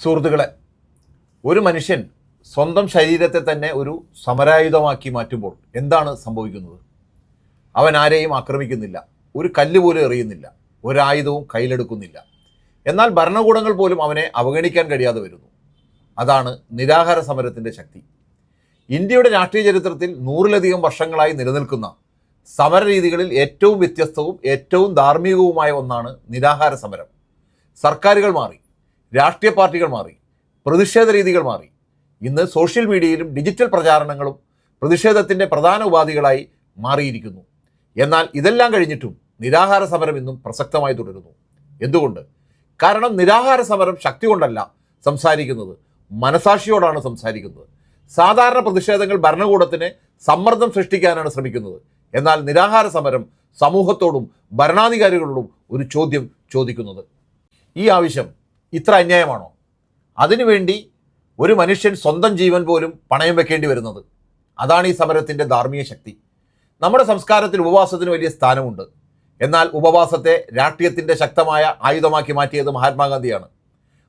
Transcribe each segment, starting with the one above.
സുഹൃത്തുക്കളെ, ഒരു മനുഷ്യൻ സ്വന്തം ശരീരത്തെ തന്നെ ഒരു സമരായുധമാക്കി മാറ്റുമ്പോൾ എന്താണ് സംഭവിക്കുന്നത്? അവൻ ആരെയും ആക്രമിക്കുന്നില്ല, ഒരു കല്ല് പോലും എറിയുന്നില്ല, ഒരായുധവും കയ്യിലെടുക്കുന്നില്ല. എന്നാൽ ഭരണകൂടങ്ങൾ പോലും അവനെ അവഗണിക്കാൻ കഴിയാതെ വരുന്നു. അതാണ് നിരാഹാര സമരത്തിൻ്റെ ശക്തി. ഇന്ത്യയുടെ രാഷ്ട്രീയ ചരിത്രത്തിൽ 100-ലധികം വർഷങ്ങളായി നിലനിൽക്കുന്ന സമരരീതികളിൽ ഏറ്റവും വ്യത്യസ്തവും ഏറ്റവും ധാർമ്മികവുമായ ഒന്നാണ് നിരാഹാര സമരം. സർക്കാരുകൾ മാറി, രാഷ്ട്രീയ പാർട്ടികൾ മാറി, പ്രതിഷേധ രീതികൾ മാറി. ഇന്ന് സോഷ്യൽ മീഡിയയിലും ഡിജിറ്റൽ പ്രചാരണങ്ങളും പ്രതിഷേധത്തിൻ്റെ പ്രധാന ഉപാധികളായി മാറിയിരിക്കുന്നു. എന്നാൽ ഇതെല്ലാം കഴിഞ്ഞിട്ടും നിരാഹാര സമരം ഇന്നും പ്രസക്തമായി തുടരുന്നു. എന്തുകൊണ്ട്? കാരണം നിരാഹാര സമരം ശക്തി കൊണ്ടല്ല സംസാരിക്കുന്നത്, മനസാക്ഷിയോടാണ് സംസാരിക്കുന്നത്. സാധാരണ പ്രതിഷേധങ്ങൾ ഭരണകൂടത്തിന് സമ്മർദ്ദം സൃഷ്ടിക്കാനാണ് ശ്രമിക്കുന്നത്. എന്നാൽ നിരാഹാര സമരം സമൂഹത്തോടും ഭരണാധികാരികളോടും ഒരു ചോദ്യം ചോദിക്കുന്നത്. ഈ ആവശ്യം ഇത്ര അന്യായമാണോ? അതിനുവേണ്ടി ഒരു മനുഷ്യൻ സ്വന്തം ജീവൻ പോലും പണയം വെക്കേണ്ടി വരുന്നത്. അതാണ് ഈ സമരത്തിൻ്റെ ധാർമ്മിക ശക്തി. നമ്മുടെ സംസ്കാരത്തിൽ ഉപവാസത്തിന് വലിയ സ്ഥാനമുണ്ട്. എന്നാൽ ഉപവാസത്തെ രാഷ്ട്രീയത്തിൻ്റെ ശക്തമായ ആയുധമാക്കി മാറ്റിയത് മഹാത്മാഗാന്ധിയാണ്.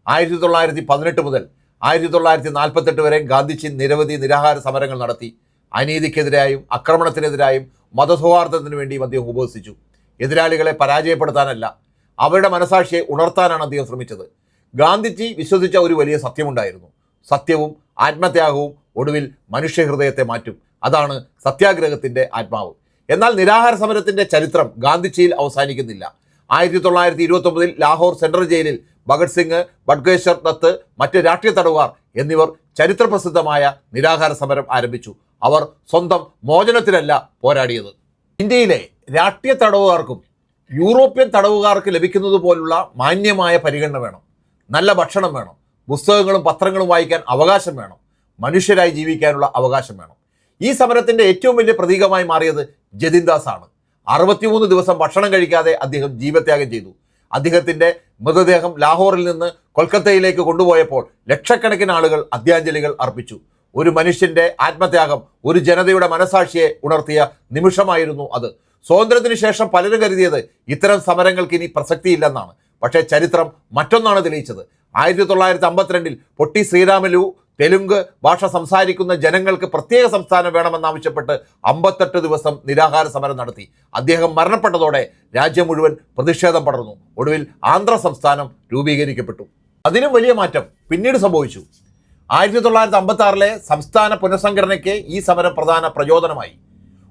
1918 മുതൽ 1948 വരെ ഗാന്ധിജി നിരവധി നിരാഹാര സമരങ്ങൾ നടത്തി. അനീതിക്കെതിരായും ആക്രമണത്തിനെതിരായും മതസൗഹാർദ്ദത്തിന് വേണ്ടിയും അദ്ദേഹം ഉപവസിച്ചു. എതിരാളികളെ പരാജയപ്പെടുത്താനല്ല, അവരുടെ മനസാക്ഷിയെ ഉണർത്താനാണ് അദ്ദേഹം ശ്രമിച്ചത്. ഗാന്ധിജി വിശ്വസിച്ച ഒരു വലിയ സത്യമുണ്ടായിരുന്നു. സത്യവും ആത്മത്യാഗവും ഒടുവിൽ മനുഷ്യഹൃദയത്തെ മാറ്റും. അതാണ് സത്യാഗ്രഹത്തിൻ്റെ ആത്മാവ്. എന്നാൽ നിരാഹാര സമരത്തിൻ്റെ ചരിത്രം ഗാന്ധിജിയിൽ അവസാനിക്കുന്നില്ല. 1929 ലാഹോർ സെൻട്രൽ ജയിലിൽ ഭഗത് സിംഗ്, ബട്കേശ്വർ ദത്ത്, മറ്റ് രാഷ്ട്രീയ തടവുകാർ എന്നിവർ ചരിത്രപ്രസിദ്ധമായ നിരാഹാര സമരം ആരംഭിച്ചു. അവർ സ്വന്തം മോചനത്തിലല്ല പോരാടിയത്. ഇന്ത്യയിലെ രാഷ്ട്രീയ തടവുകാർക്കും യൂറോപ്യൻ തടവുകാർക്ക് ലഭിക്കുന്നത് പോലുള്ള മാന്യമായ പരിഗണന വേണം. നല്ല ഭക്ഷണം വേണം, പുസ്തകങ്ങളും പത്രങ്ങളും വായിക്കാൻ അവകാശം വേണം, മനുഷ്യരായി ജീവിക്കാനുള്ള അവകാശം വേണം. ഈ സമരത്തിൻ്റെ ഏറ്റവും വലിയ പ്രതീകമായി മാറിയത് ജതിൻ ദാസ് ആണ്. 63 ദിവസം ഭക്ഷണം കഴിക്കാതെ അദ്ദേഹം ജീവത്യാഗം ചെയ്തു. അദ്ദേഹത്തിൻ്റെ മൃതദേഹം ലാഹോറിൽ നിന്ന് കൊൽക്കത്തയിലേക്ക് കൊണ്ടുപോയപ്പോൾ ലക്ഷക്കണക്കിന് ആളുകൾ അന്ത്യാഞ്ജലികൾ അർപ്പിച്ചു. ഒരു മനുഷ്യൻ്റെ ആത്മത്യാഗം ഒരു ജനതയുടെ മനസാക്ഷിയെ ഉണർത്തിയ നിമിഷമായിരുന്നു അത്. സ്വാതന്ത്ര്യത്തിന് ശേഷം പലരും കരുതിയത് ഇത്തരം സമരങ്ങൾക്ക് ഇനി പ്രസക്തിയില്ലെന്നാണ്. പക്ഷേ ചരിത്രം മറ്റൊന്നാണ് തെളിയിച്ചത്. 1952 പൊട്ടി ശ്രീരാമലു തെലുങ്ക് ഭാഷ സംസാരിക്കുന്ന ജനങ്ങൾക്ക് പ്രത്യേക സംസ്ഥാനം വേണമെന്നാവശ്യപ്പെട്ട് 58 ദിവസം നിരാഹാര സമരം നടത്തി. അദ്ദേഹം മരണപ്പെട്ടതോടെ രാജ്യം മുഴുവൻ പ്രതിഷേധം പടർന്നു. ഒടുവിൽ ആന്ധ്ര സംസ്ഥാനം രൂപീകരിക്കപ്പെട്ടു. അതിനും വലിയ മാറ്റം പിന്നീട് സംഭവിച്ചു. 1956 സംസ്ഥാന പുനഃസംഘടനയ്ക്ക് ഈ സമരം പ്രധാന പ്രചോദനമായി.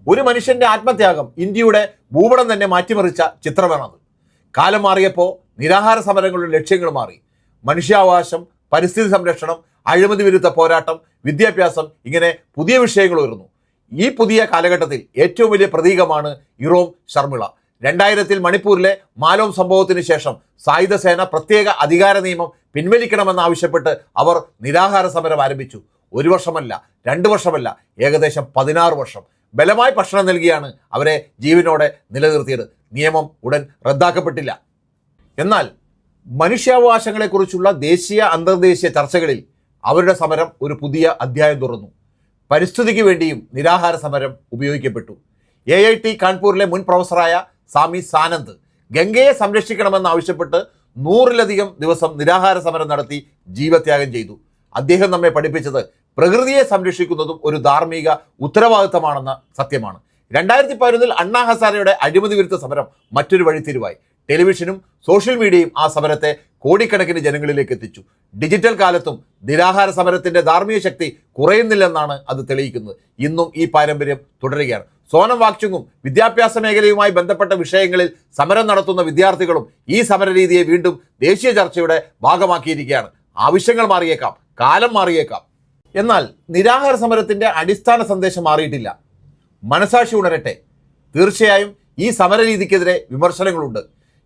ഒരു മനുഷ്യൻ്റെ ആത്മത്യാഗം ഇന്ത്യയുടെ ഭൂപടം തന്നെ മാറ്റിമറിച്ച ചിത്രമാണത്. കാലം മാറിയപ്പോൾ നിരാഹാര സമരങ്ങളുടെ ലക്ഷ്യങ്ങൾ മാറി. മനുഷ്യാവകാശം, പരിസ്ഥിതി സംരക്ഷണം, അഴിമതി വിരുദ്ധ പോരാട്ടം, വിദ്യാഭ്യാസം, ഇങ്ങനെ പുതിയ വിഷയങ്ങൾ ഉയർന്നു. ഈ പുതിയ കാലഘട്ടത്തിൽ ഏറ്റവും വലിയ പ്രതീകമാണ് ഇറോം ശർമിള. 2000 മണിപ്പൂരിലെ മാലോം സംഭവത്തിന് ശേഷം സായുധ സേന പ്രത്യേക അധികാര നിയമം പിൻവലിക്കണമെന്നാവശ്യപ്പെട്ട് അവർ നിരാഹാര സമരം ആരംഭിച്ചു. 1 വർഷമല്ല, 2 വർഷമല്ല, ഏകദേശം 16 വർഷം ബലമായി ഭക്ഷണം നൽകിയാണ് അവരെ ജീവനോടെ നിലനിർത്തിയത്. നിയമം ഉടൻ റദ്ദാക്കപ്പെട്ടില്ല. എന്നാൽ മനുഷ്യാവകാശങ്ങളെക്കുറിച്ചുള്ള ദേശീയ അന്തർദേശീയ ചർച്ചകളിൽ അവരുടെ സമരം ഒരു പുതിയ അധ്യായം തുറന്നു. പരിസ്ഥിതിക്ക് വേണ്ടിയും നിരാഹാര സമരം ഉപയോഗിക്കപ്പെട്ടു. IIT കാൺപൂരിലെ മുൻ പ്രൊഫസറായ സ്വാമി സാനന്ദ് ഗംഗയെ സംരക്ഷിക്കണമെന്നാവശ്യപ്പെട്ട് 100-ലധികം ദിവസം നിരാഹാര സമരം നടത്തി ജീവത്യാഗം ചെയ്തു. അദ്ദേഹം നമ്മെ പഠിപ്പിച്ചത് പ്രകൃതിയെ സംരക്ഷിക്കുന്നതും ഒരു ധാർമ്മിക ഉത്തരവാദിത്തമാണെന്ന സത്യമാണ്. 2011 അണ്ണാ ഹസാരയുടെ അഴിമതി വിരുദ്ധ സമരം മറ്റൊരു വഴിത്തിരിവായി. ടെലിവിഷനും സോഷ്യൽ മീഡിയയും ആ സമരത്തെ കോടിക്കണക്കിന് ജനങ്ങളിലേക്ക് എത്തിച്ചു. ഡിജിറ്റൽ കാലത്തും നിരാഹാര സമരത്തിൻ്റെ ധാർമ്മിക ശക്തി കുറയുന്നില്ലെന്നാണ് അത് തെളിയിക്കുന്നത്. ഇന്നും ഈ പാരമ്പര്യം തുടരുകയാണ്. സോനം വാങ്ചുങ്ങും വിദ്യാഭ്യാസ മേഖലയുമായി ബന്ധപ്പെട്ട വിഷയങ്ങളിൽ സമരം നടത്തുന്ന വിദ്യാർത്ഥികളും ഈ സമരരീതിയെ വീണ്ടും ദേശീയ ചർച്ചയുടെ ഭാഗമാക്കിയിരിക്കുകയാണ്. ആവശ്യങ്ങൾ മാറിയേക്കാം, കാലം മാറിയേക്കാം. എന്നാൽ നിരാഹാര സമരത്തിൻ്റെ അടിസ്ഥാന സന്ദേശം മാറിയിട്ടില്ല. മനസാക്ഷി ഉണരട്ടെ. തീർച്ചയായും ഈ സമരരീതിക്കെതിരെ വിമർശനങ്ങളുണ്ട്.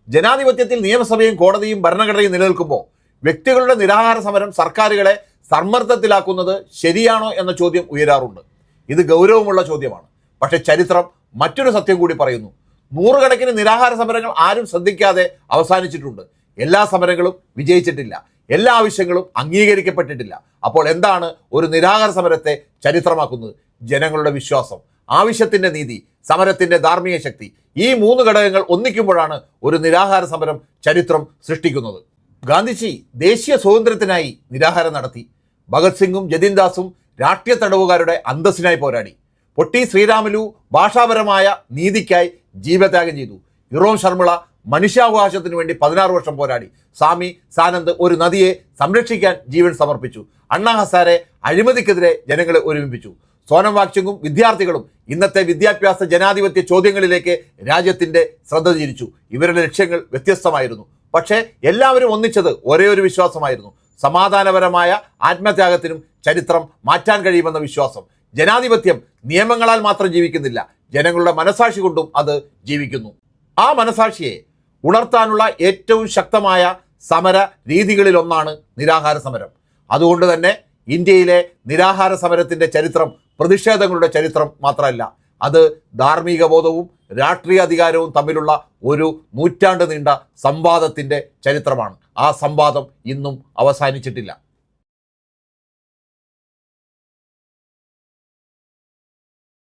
ജനാധിപത്യത്തിൽ നിയമസഭയും കോടതിയും ഭരണഘടനയും നിലനിൽക്കുമ്പോൾ വ്യക്തികളുടെ നിരാഹാര സമരം സർക്കാരുകളെ സമ്മർദ്ദത്തിലാക്കുന്നത് ശരിയാണോ എന്ന ചോദ്യം ഉയരാറുണ്ട്. ഇത് ഗൗരവമുള്ള ചോദ്യമാണ്. പക്ഷേ ചരിത്രം മറ്റൊരു സത്യം കൂടി പറയുന്നു. 100 കണക്കിന് നിരാഹാര സമരങ്ങൾ ആരും ശ്രദ്ധിക്കാതെ അവസാനിച്ചിട്ടുണ്ട്. എല്ലാ സമരങ്ങളും വിജയിച്ചിട്ടില്ല, എല്ലാ ആവശ്യങ്ങളും അംഗീകരിക്കപ്പെട്ടിട്ടില്ല. അപ്പോൾ എന്താണ് ഒരു നിരാഹാര സമരത്തെ ചരിത്രമാക്കുന്നത്? ജനങ്ങളുടെ വിശ്വാസം, ആവശ്യത്തിൻ്റെ നീതി, സമരത്തിൻ്റെ ധാർമ്മിക ശക്തി. ഈ 3 ഘടകങ്ങൾ ഒന്നിക്കുമ്പോഴാണ് ഒരു നിരാഹാര സമരം ചരിത്രം സൃഷ്ടിക്കുന്നത്. ഗാന്ധിജി ദേശീയ സ്വാതന്ത്ര്യത്തിനായി നിരാഹാരം നടത്തി. ഭഗത് സിംഗും ജതിൻ ദാസും രാഷ്ട്രീയ തടവുകാരുടെ അന്തസ്സിനായി പോരാടി. പൊട്ടി ശ്രീരാമുലു ഭാഷാപരമായ നീതിക്കായി ജീവത്യാഗം ചെയ്തു. ഇറോം ശർമിള മനുഷ്യാവകാശത്തിന് വേണ്ടി 16 വർഷം പോരാടി. സ്വാമി സാനന്ദ് ഒരു നദിയെ സംരക്ഷിക്കാൻ ജീവൻ സമർപ്പിച്ചു. അണ്ണാ ഹസാരെ അഴിമതിക്കെതിരെ ജനങ്ങളെ ഒരുമിപ്പിച്ചു. സോനം വാങ്ചുക്കും വിദ്യാർത്ഥികളും ഇന്നത്തെ വിദ്യാഭ്യാസ ജനാധിപത്യ ചോദ്യങ്ങളിലേക്ക് രാജ്യത്തിൻ്റെ ശ്രദ്ധ തിരിച്ചു. ഇവരുടെ ലക്ഷ്യങ്ങൾ വ്യത്യസ്തമായിരുന്നു. പക്ഷേ എല്ലാവരും ഒന്നിച്ചത് ഒരേ ഒരു വിശ്വാസമായിരുന്നു: സമാധാനപരമായ ആത്മത്യാഗത്തിനും ചരിത്രം മാറ്റാൻ കഴിയുമെന്ന വിശ്വാസം. ജനാധിപത്യം നിയമങ്ങളാൽ മാത്രം ജീവിക്കുന്നില്ല, ജനങ്ങളുടെ മനസാക്ഷി കൊണ്ടും അത് ജീവിക്കുന്നു. ആ മനസാക്ഷിയെ ഉണർത്താനുള്ള ഏറ്റവും ശക്തമായ സമര രീതികളിലൊന്നാണ് നിരാഹാര സമരം. അതുകൊണ്ട് തന്നെ ഇന്ത്യയിലെ നിരാഹാര സമരത്തിൻ്റെ ചരിത്രം പ്രതിഷേധങ്ങളുടെ ചരിത്രം മാത്രമല്ല, അത് ധാർമ്മിക ബോധവും രാഷ്ട്രീയ അധികാരവും തമ്മിലുള്ള ഒരു നൂറ്റാണ്ട് നീണ്ട സംവാദത്തിൻ്റെ ചരിത്രമാണ്. ആ സംവാദം ഇന്നും അവസാനിച്ചിട്ടില്ല.